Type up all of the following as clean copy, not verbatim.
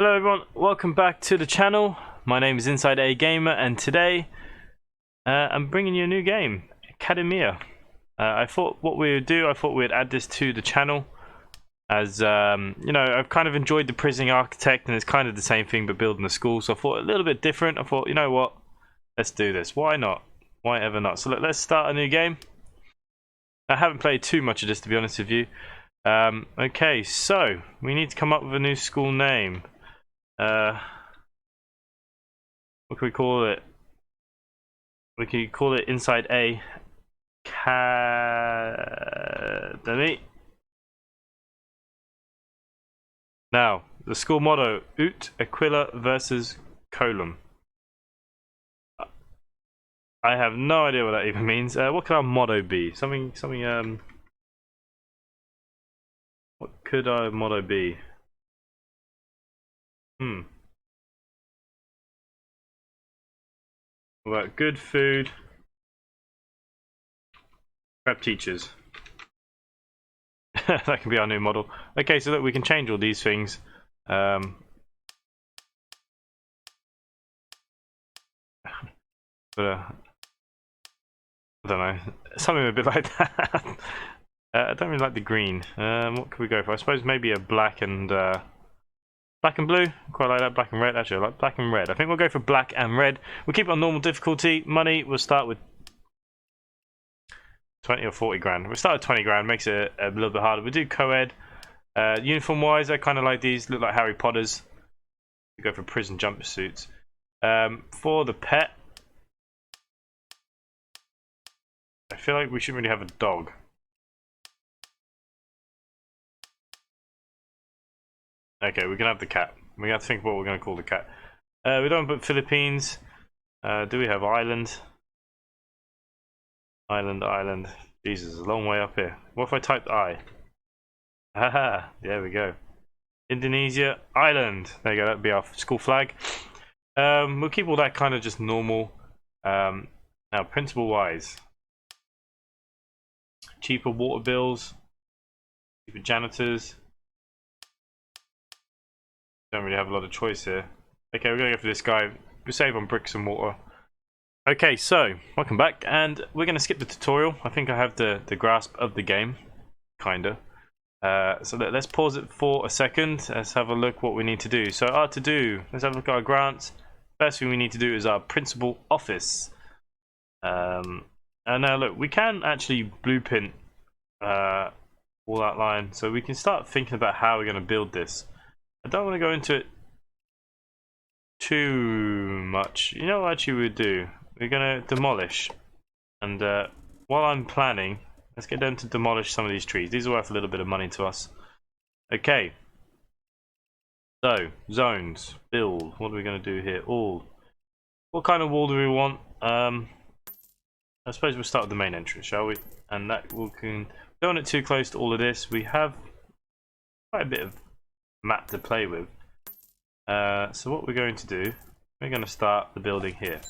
Hello everyone, welcome back to the channel. My name is InsideAgameR and today I'm bringing you a new game, InsideAcademy. I thought what we would do, I thought we'd add this to the channel as, you know, I've kind of enjoyed the Prison Architect and it's kind of the same thing but building a school, so I thought a little bit different. I thought, you know what, let's do this. Why not? Why ever not? So let's start a new game. I haven't played too much of this, to be honest with you. Okay, so we need to come up with a new school name. What can we call it? We can call it InsideAcademy. Now, the school motto: Ut Aquila versus Colum. I have no idea what that even means. What could our motto be? Something. What could our motto be? What about good food? Prep teachers. That can be our new model. Okay, so look, we can change all these things. But I don't know, something a bit like that. I don't really like the green. What could we go for? I suppose maybe a black and blue. Quite like that. Black and red. Actually, I like black and red. I think we'll go for black and red. We'll keep it on normal difficulty. Money, we'll start with 20 or 40 grand. We'll start with 20 grand. Makes it a little bit harder. We'll do co-ed. Uniform wise, I kind of like these. Look like Harry Potter's. We go for prison jumpsuits. For the pet, I feel like we shouldn't really have a dog. Okay, we can have the cat. We have to think what we're going to call the cat. We don't put Philippines. Do we have island? Island. Jesus, a long way up here. What if I typed I? Haha, there we go. Indonesia, island. There you go, that'd be our school flag. We'll keep all that kind of just normal. Now, principal wise, cheaper water bills, cheaper janitors. Don't really have a lot of choice here. Okay, we're gonna go for this guy. We save on bricks and water. Okay, so welcome back, and we're gonna skip the tutorial. I think I have the grasp of the game, kinda. So let's pause it for a second. Let's have a look what we need to do. So to do, let's have a look at our grants. First thing we need to do is our principal office. And now look, we can actually blueprint all that line, so we can start thinking about how we're going to build this. I don't want to go into it too much. You know what actually we'll do? We're going to demolish, and while I'm planning, let's get them to demolish some of these trees. These are worth a little bit of money to us. Okay. So, zones, build. What are we going to do here? All. What kind of wall do we want? I suppose we'll start with the main entrance, shall we? And that we can. Don't want it too close to all of this. We have quite a bit of map to play with. So what we're going to do, we're going to start the building here.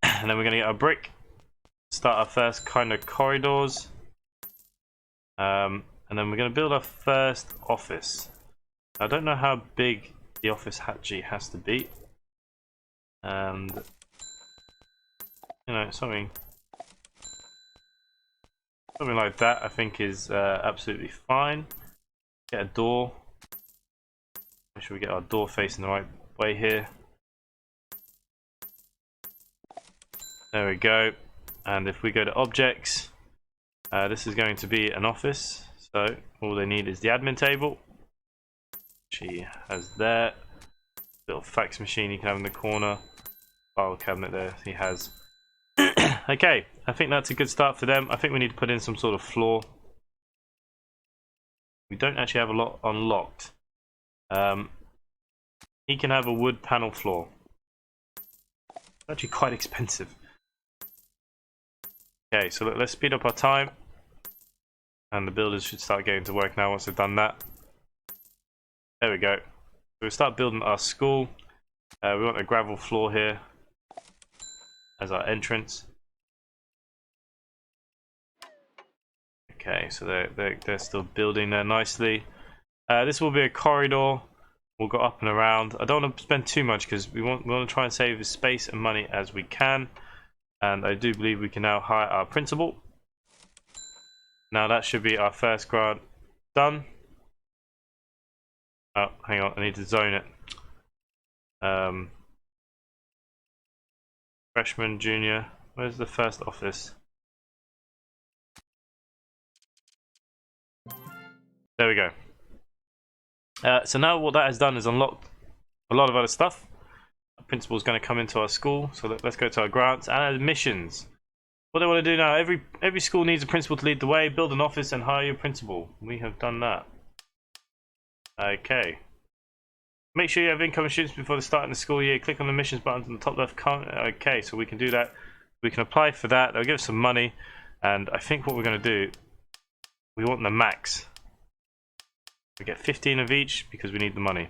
And then we're going to get our brick. Start our first kind of corridors. And then we're going to build our first office. I don't know how big the office actually has to be. And you know, something like that I think is absolutely fine. Get a door. Make sure we get our door facing the right way here. There we go. And if we go to objects, this is going to be an office. So all they need is the admin table. She has there. Little fax machine you can have in the corner. File cabinet there he has. Okay, I think that's a good start for them. I think we need to put in some sort of floor. We don't actually have a lot unlocked. He can have a wood panel floor. It's actually quite expensive. Okay, so let's speed up our time. And the builders should start getting to work now once they've done that. There we go. We'll start building our school. We want a gravel floor here as our entrance. Okay, so they're still building there nicely. This will be a corridor. We'll go up and around. I don't want to spend too much because we want to try and save as space and money as we can. And I do believe we can now hire our principal. Now that should be our first grant done. Oh, hang on, I need to zone it. Freshman, junior. Where's the first office? There we go. So now what that has done is unlocked a lot of other stuff. Our principal is going to come into our school, so let's go to our grants and admissions. What they want to do now, every school needs a principal to lead the way, build an office and hire your principal. We have done that. Okay. Make sure you have incoming students before the start of the school year. Click on the missions button on the top left corner. Okay, so we can do that. We can apply for that. They'll give us some money. And I think what we're going to do, we want the max. We get 15 of each because we need the money.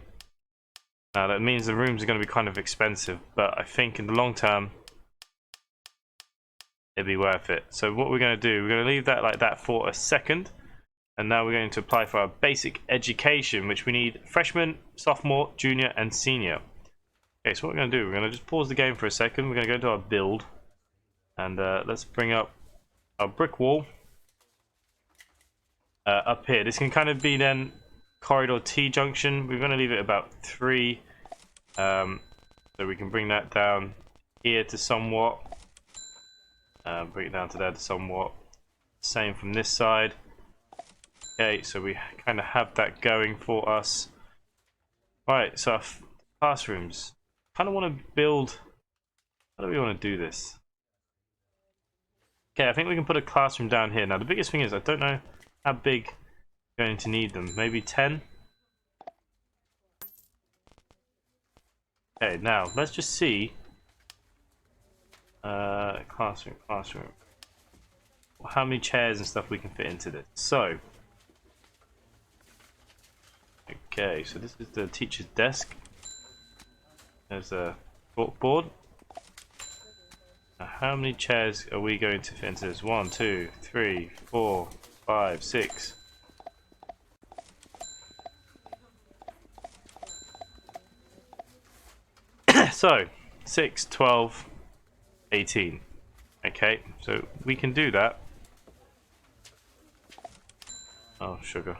Now that means the rooms are going to be kind of expensive, but I think in the long term, it'd be worth it. So what we're going to do, we're going to leave that like that for a second. And now we're going to apply for our basic education, which we need freshman, sophomore, junior, and senior. Okay, so what we're going to do, we're going to just pause the game for a second. We're going to go to our build. And let's bring up our brick wall. Up here. This can kind of be then corridor T junction. We're going to leave it about 3. So we can bring that down here to somewhat. Bring it down to there to somewhat. Same from this side. Okay, so we kind of have that going for us. Right, so our classrooms. Kind of want to build. How do we want to do this? Okay, I think we can put a classroom down here. Now, the biggest thing is I don't know how big we're going to need them. Maybe 10? Okay, now, let's just see. Classroom. How many chairs and stuff we can fit into this. So, okay, so this is the teacher's desk. There's a chalkboard. Now, how many chairs are we going to fit into this? 1, 2, 3, 4, 5, 6. So, 6, 12, 18. Okay, so we can do that. Oh, sugar.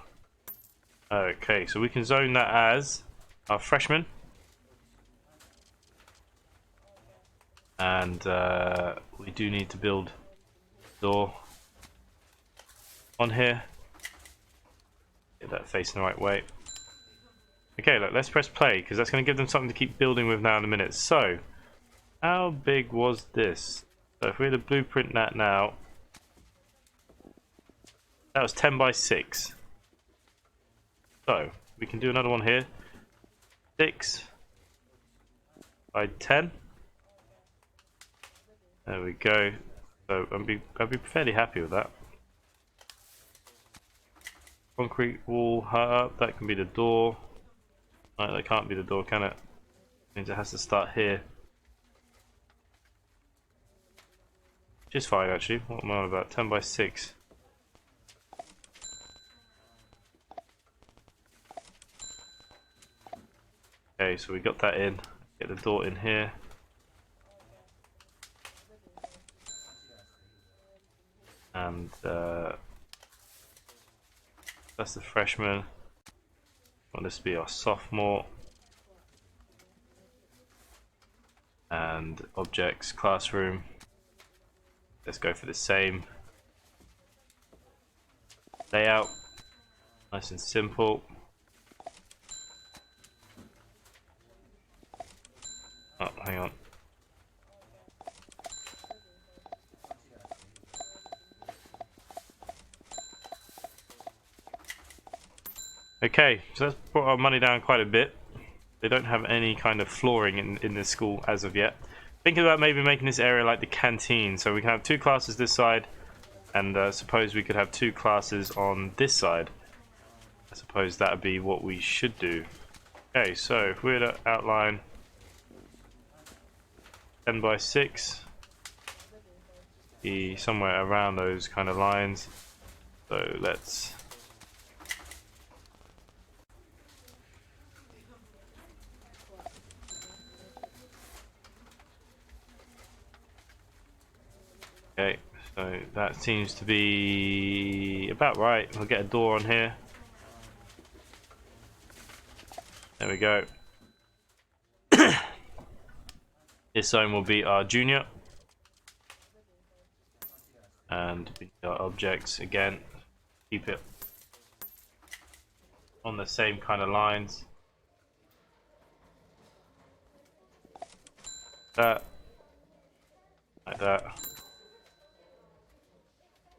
Okay, so we can zone that as our freshmen. And we do need to build a door on here. Get that facing the right way. Okay, look, let's press play because that's going to give them something to keep building with now in a minute. So, how big was this? So if we were to blueprint that now, that was 10 by 6. So, we can do another one here. 6 by 10. There we go. So I'd be fairly happy with that. Concrete wall, that can be the door. No, that can't be the door, can it? Means it has to start here. Which is fine actually. What am I on about? 10 by 6. Okay, so we got that in. Get the door in here. And that's the freshman. Want this to be our sophomore. And objects, classroom. Let's go for the same layout. Nice and simple. Oh, hang on. Okay, so that's brought our money down quite a bit. They don't have any kind of flooring in this school as of yet. Thinking about maybe making this area like the canteen, so we can have 2 classes this side, and suppose we could have 2 classes on this side. I suppose that would be what we should do. Okay, so if we were to outline 10 by 6, be somewhere around those kind of lines. So let's Okay, so that seems to be about right. We'll get a door on here. There we go. This zone will be our junior. And we need our objects again. Keep it on the same kind of lines. That. Like that.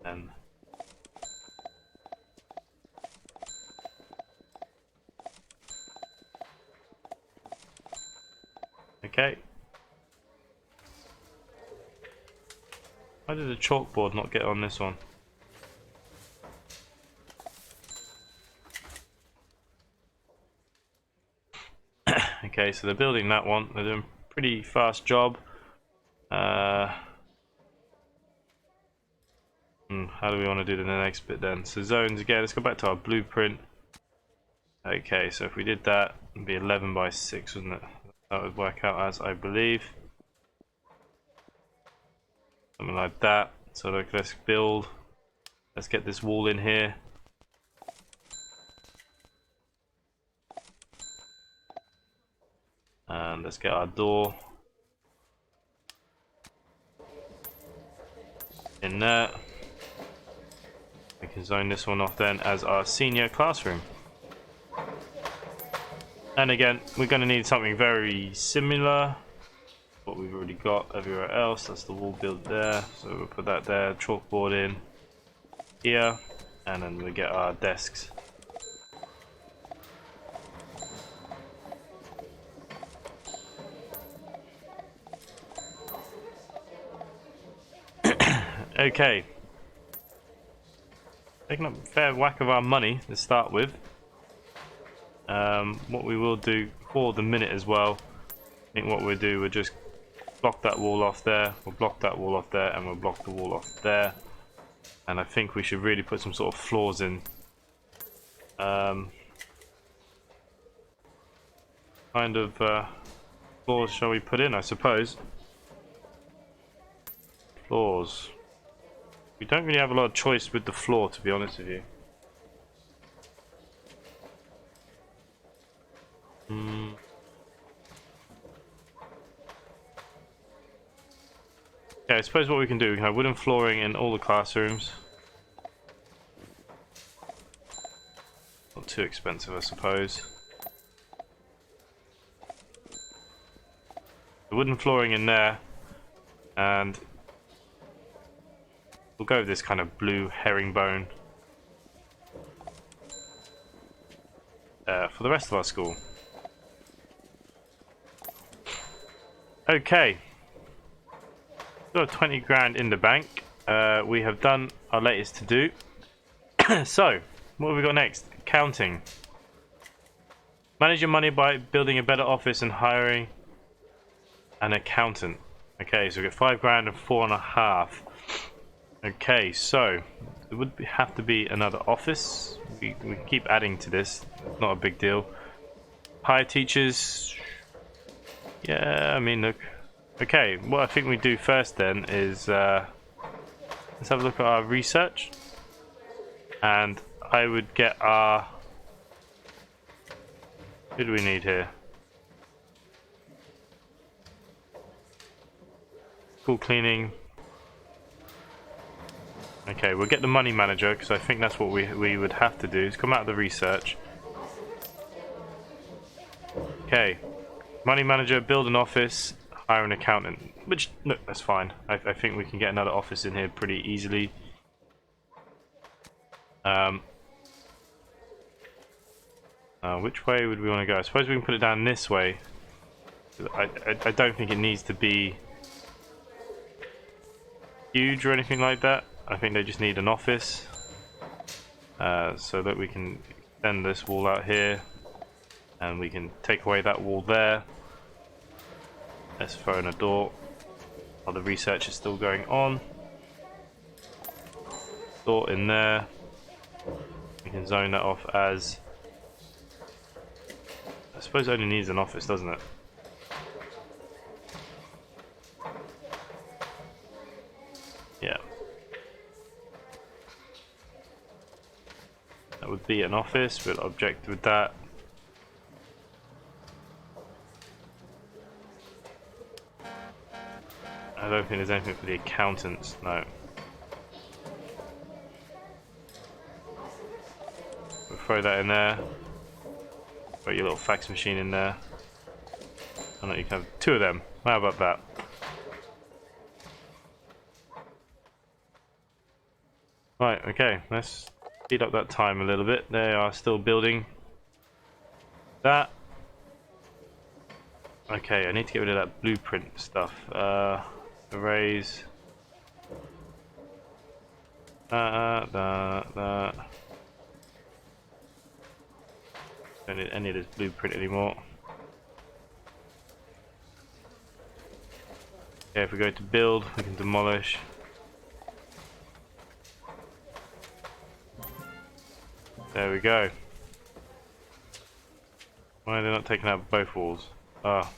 Then. Okay. Why did the chalkboard not get on this one? Okay, so they're building that one. They're doing a pretty fast job. How do we want to do the next bit then? So zones again. Let's go back to our blueprint. Okay, so if we did that, it'd be 11 by 6, wouldn't it? That would work out as, I believe. Something like that. So look, let's build. Let's get this wall in here. And let's get our door in there. We can zone this one off then as our senior classroom. And again, we're going to need something very similar. What we've already got everywhere else. That's the wall built there. So we'll put that there. Chalkboard in here. And then we get our desks. Okay. Taking up a fair whack of our money to start with. What we will do for the minute as well, I think what we'll do, we'll just block that wall off there, we'll block that wall off there, and we'll block the wall off there. And I think we should really put some sort of floors in. Kind of floors shall we put in, I suppose? Floors. We don't really have a lot of choice with the floor, to be honest with you. Okay, I suppose what we can do, we can have wooden flooring in all the classrooms. Not too expensive, I suppose. The wooden flooring in there, and we'll go with this kind of blue herringbone for the rest of our school. Okay. Got 20 grand in the bank. We have done our latest to do. So, what have we got next? Accounting. Manage your money by building a better office and hiring an accountant. Okay, so we got 5 grand and 4.5. Okay, so it would have to be another office. We can keep adding to this. It's not a big deal. Hire teachers. Yeah, I mean, look. Okay, what I think we do first then is let's have a look at our research, and I would get our, who do we need here? School cleaning. Okay, we'll get the money manager because I think that's what we would have to do, is come out of the research. Okay, money manager, build an office, hire an accountant, which, look, that's fine. I think we can get another office in here pretty easily. Which way would we want to go? I suppose we can put it down this way. I don't think it needs to be huge or anything like that. I think they just need an office. So that we can extend this wall out here. And we can take away that wall there. Let's throw in a door while the research is still going on. Door in there. We can zone that off as, I suppose it only needs an office, doesn't it? Yeah. That would be an office. We'll object with that. I don't think there's anything for the accountants, no. We'll throw that in there. Put your little fax machine in there. I know you can have 2 of them. How about that? Right, okay, let's speed up that time a little bit. They are still building that. Okay, I need to get rid of that blueprint stuff. Erase. That. Don't need any of this blueprint anymore. Okay, if we go to build, we can demolish. There we go. Why are they not taking out both walls? Ah.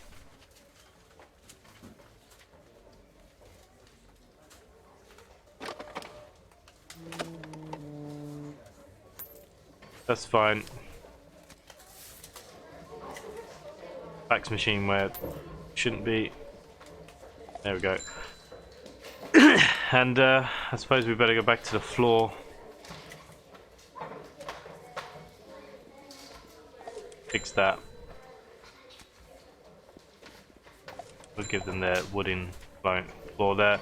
That's fine. Fax machine where it shouldn't be. There we go. And I suppose we better go back to the floor. Fix that. We'll give them their wooden floor there.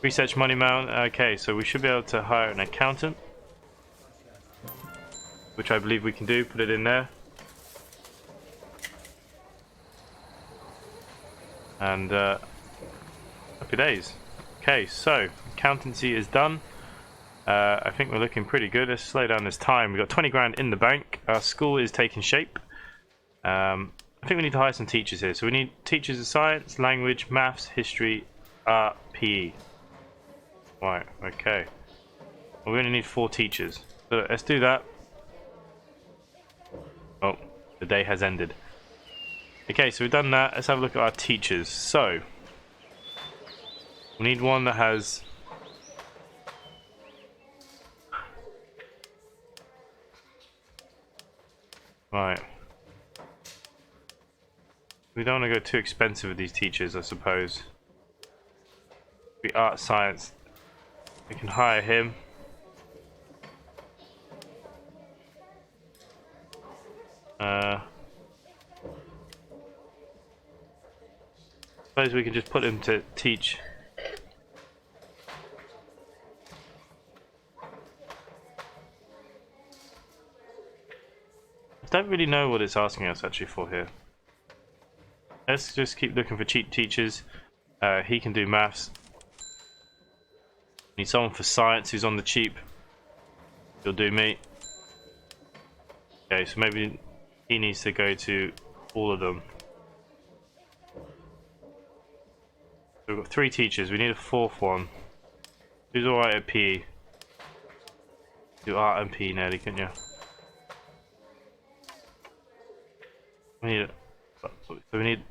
Research money mount. Okay, so we should be able to hire an accountant, which I believe we can do. Put it in there. And happy days. Okay, so accountancy is done. I think we're looking pretty good. Let's slow down this time. We've got 20 grand in the bank. Our school is taking shape. I think we need to hire some teachers here. So we need teachers of science, language, maths, history, art, PE. Right, okay. Well, we only need 4 teachers. So let's do that. Oh, the day has ended. Okay, so we've done that. Let's have a look at our teachers. So, we need one that has... Right. We don't want to go too expensive with these teachers, I suppose. The art science, we can hire him. Suppose we can just put him to teach. I don't really know what it's asking us actually for here. Let's just keep looking for cheap teachers. He can do maths. Need someone for science who's on the cheap. He'll do me. Okay, so maybe he needs to go to all of them. So we've got 3 teachers. We need a 4th one. Who's alright at PE? Do art and PE nearly, couldn't you? We need. So we need.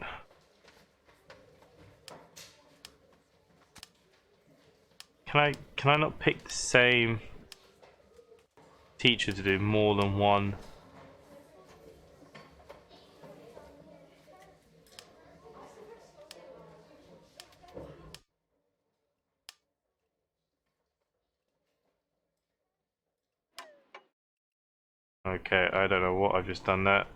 Can I not pick the same teacher to do more than one? Okay, I don't know what I've just done that.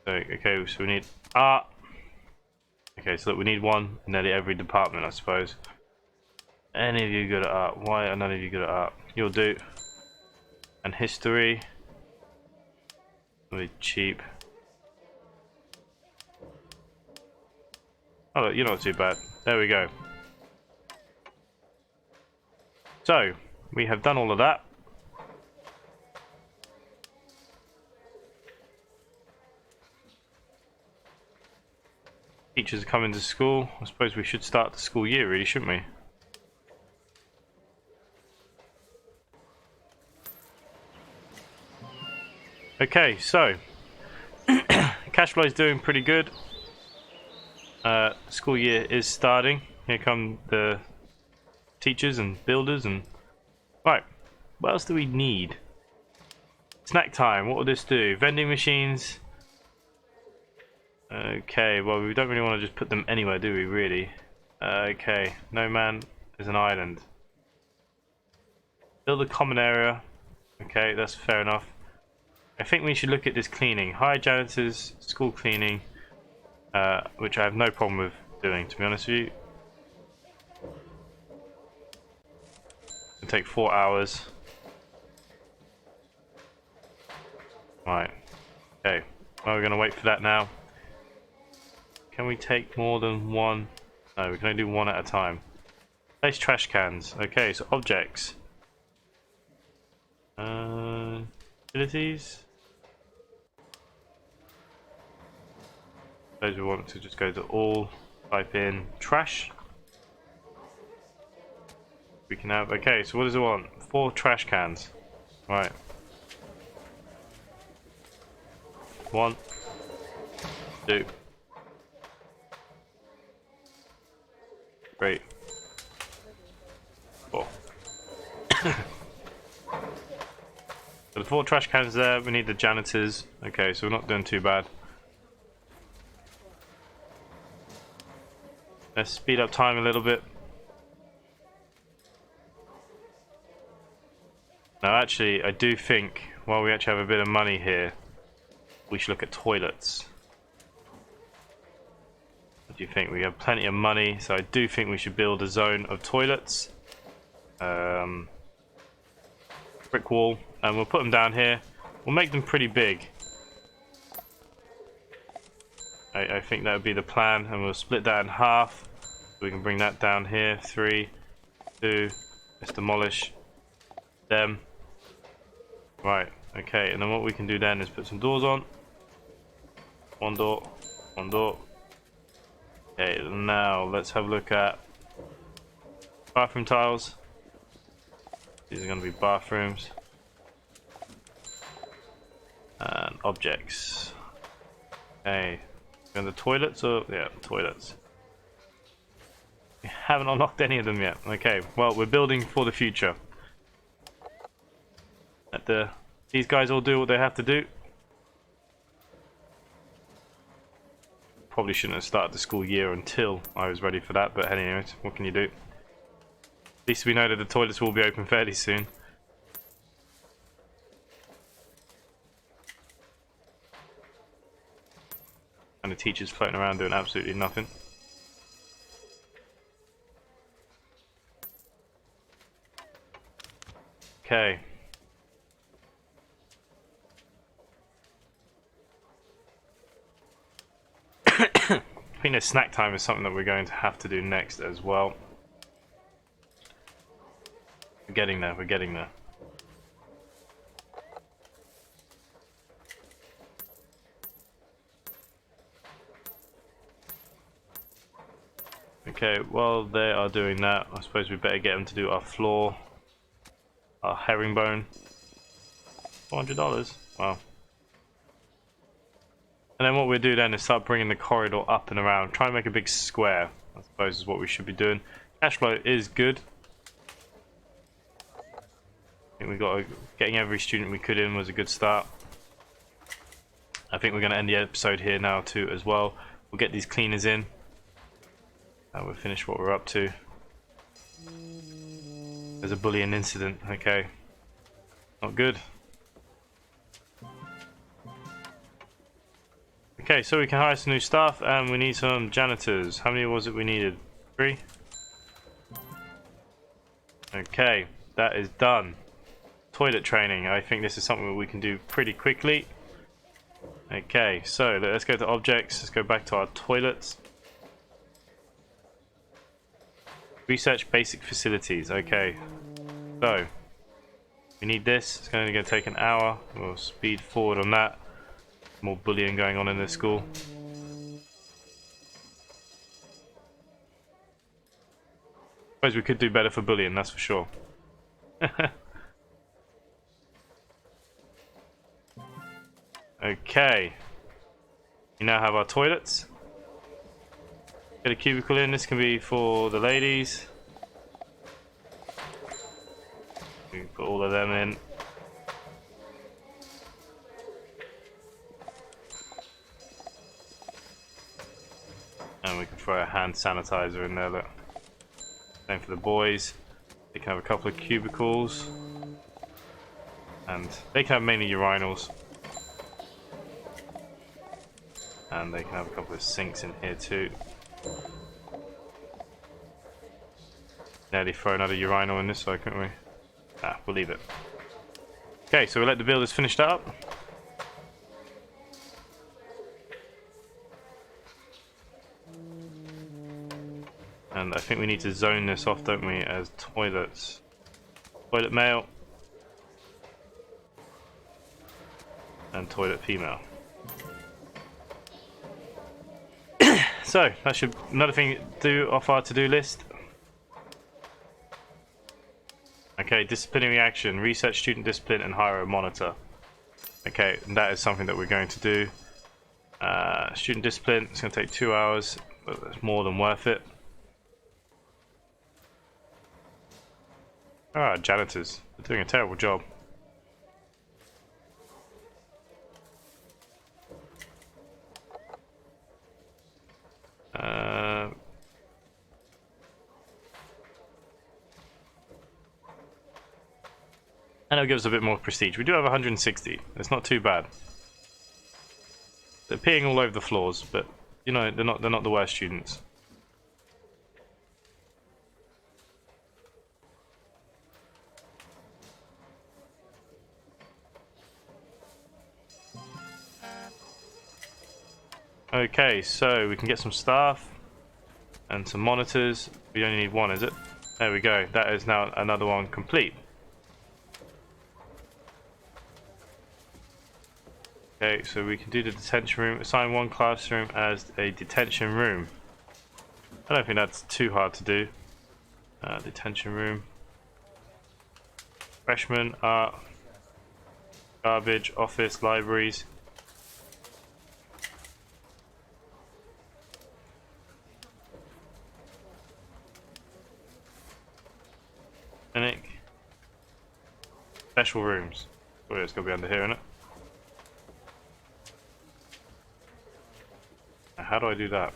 Okay, so we need art. Okay, so look, we need one in nearly every department, I suppose. Any of you good at art? Why are none of you good at art? You'll do. And history. Really cheap. Oh, look, you're not too bad. There we go. So, we have done all of that. Teachers are coming to school. I suppose we should start the school year, really, shouldn't we? Okay, so cash flow is doing pretty good. School year is starting. Here come the teachers and builders and... Right, what else do we need? Snack time, what will this do? Vending machines. Okay, well we don't really want to just put them anywhere, do we, really? Okay, no man is an island. Build a common area. Okay, that's fair enough. I think we should look at this cleaning. Hire janitors, school cleaning, which I have no problem with doing, to be honest with you. It'll take 4 hours. Right. Okay. Well, we're going to wait for that now. Can we take more than one? No, we can only do one at a time. Place trash cans. Okay, so objects. Utilities. Suppose we want to just go to all, type in trash. We can have, okay, so what does it want? 4 trash cans. Right. 1, 2, 3, 4. So the 4 trash cans there, we need the janitors. Okay, so we're not doing too bad. Let's speed up time a little bit. Now actually, I do think, while we actually have a bit of money here, we should look at toilets. What do you think? We have plenty of money, so I do think we should build a zone of toilets. Brick wall, and we'll put them down here. We'll make them pretty big. I think that would be the plan, and we'll split that in half. We can bring that down here. 3, 2. Let's demolish them. Right. Okay. And then what we can do then is put some doors on. 1 door. 1 door. Okay. Now let's have a look at bathroom tiles. These are going to be bathrooms and objects. Okay. And the toilets, or yeah, toilets. We haven't unlocked any of them yet. Okay, well, we're building for the future. Let these guys all do what they have to do. Probably shouldn't have started the school year until I was ready for that, but anyways, what can you do? At least we know that the toilets will be open fairly soon. And the teachers floating around doing absolutely nothing. Okay. I think the snack time is something that we're going to have to do next as well. We're getting there, we're getting there. Okay, while they are doing that, I suppose we better get them to do our floor, our herringbone. $400, wow. And then what we'll do then is start bringing the corridor up and around. Try and make a big square, I suppose is what we should be doing. Cash flow is good. I think we got getting every student we could in was a good start. I think we're going to end the episode here now too as well. We'll get these cleaners in. We'll finish what we're up to. There's a bullying incident. Okay. Not good. Okay, so we can hire some new staff and we need some janitors. How many was it we needed? 3? Okay, that is done. Toilet training. I think this is something that we can do pretty quickly. Okay, so let's go to objects. Let's go back to our toilets. Research basic facilities. Okay, so we need this. It's only going to take an hour. We'll speed forward on that. More bullying going on in this school. Suppose we could do better for bullying, that's for sure. Okay. We now have our toilets. Get a cubicle in. This can be for the ladies. We can put all of them in. And we can throw a hand sanitizer in there, look. Same for the boys. They can have a couple of cubicles. And they can have mainly urinals. And they can have a couple of sinks in here too. Nearly thrown another urinal in this side, couldn't we? Ah, we'll leave it. Okay, so we'll let the builders finish that up. And I think we need to zone this off, don't we, as toilets. Toilet male. And toilet female. So, that should another thing to do off our to-do list. Okay, disciplinary action. Research student discipline and hire a monitor. Okay, that is something that we're going to do. Student discipline, it's going to take 2 hours, but that's more than worth it. Ah, janitors. They're doing a terrible job. And it'll give us a bit more prestige. We do have 160. It's not too bad. They're peeing all over the floors, but you know they're not the worst students. Okay, so we can get some staff and some monitors. We only need one, is it? There we go. That is now another one complete. Okay, so we can do the detention room. Assign one classroom as a detention room. I don't think that's too hard to do. Detention room. Freshman, art, garbage, office, libraries. Clinic. Special rooms. Oh, yeah, it's got to be under here, isn't it? How do I do that?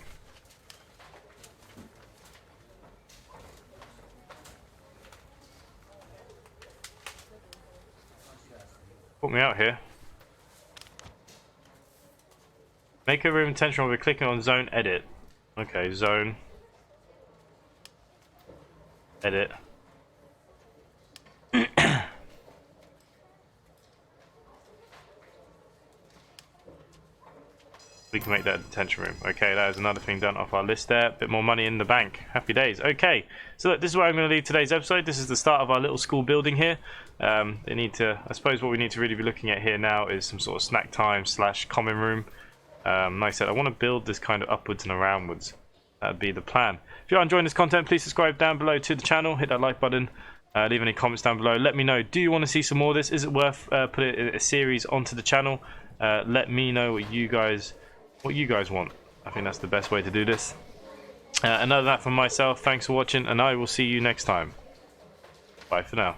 Put me out here. Make a room intentional by clicking on zone edit. Okay, zone. Edit. We can make that a detention room. Okay, that is another thing done off our list there. A bit more money in the bank. Happy days. Okay, so look, this is where I'm going to leave today's episode. This is the start of our little school building here. They need to, I suppose what we need to really be looking at here now is some sort of snack time / common room. Like I said, I want to build this kind of upwards and aroundwards. That'd be the plan. If you're enjoying this content, please subscribe down below to the channel. Hit that like button. Leave any comments down below. Let me know, do you want to see some more of this? Is it worth putting a series onto the channel? Let me know what you guys want. I think that's the best way to do this. And other than that, from myself, thanks for watching, and I will see you next time. Bye for now.